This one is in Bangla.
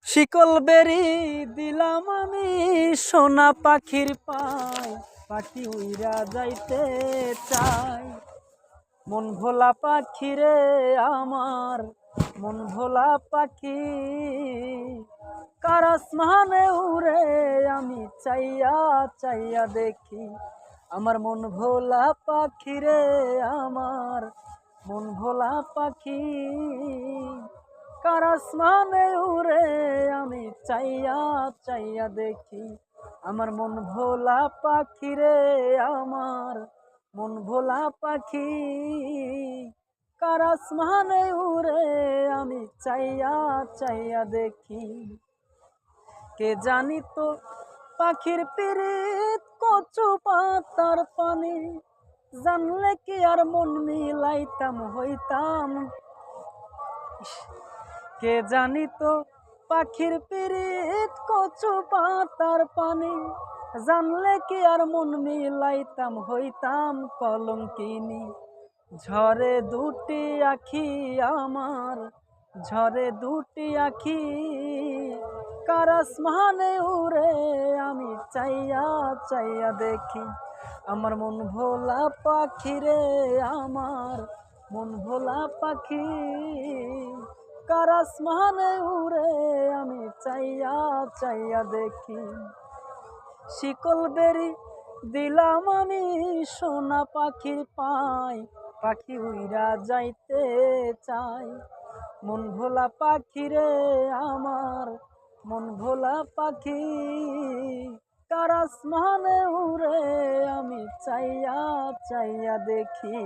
শিকল বেরি দিলাম আমি সোনা পাখির পায়, পাখি উইরা যাইতে চাই। মন ভোলা পাখি রে আমার, মন ভোলা পাখি, কার আসমানে উড়ে আমি চাইয়া চাইয়া দেখি। আমার মন ভোলা পাখি রে আমার, মন ভোলা পাখি, কার আসমানে উড়ে আমি চাইয়া চাইয়া দেখি। আমার মন ভোলা পাখি রে আমার, মন ভোলা পাখি, কার আসমানে উড়ে আমি চাইয়া চাইয়া দেখি। কে জানি তো পাখির পিরিত কচু পাতার পানি, জানলে কি আর মন মিলাইতাম হইতাম। কে জানি তো পাখির পিরিত কচু পাতার পানি, জানলে কি আর মন মিলাইতাম হইতাম কলঙ্কিনী। ঝরে দুটি আখি আমার, ঝরে দুটি আখি, কার আসমানে উড়ে আমি চাইয়া চাইয়া দেখি। আমার মন ভোলা পাখি রে আমার, মন ভোলা পাখি, কার আসমানে উড়ে আমি চাইয়া চাইয়া দেখি। শিকল বেরি দিলাম আমি সোনা পাখির পায়, পাখি উইরা যাইতে চাই। মন ভোলা পাখি রে আমার, মন ভোলা পাখি, কার আসমানে উড়ে আমি চাইয়া চাইয়া দেখি।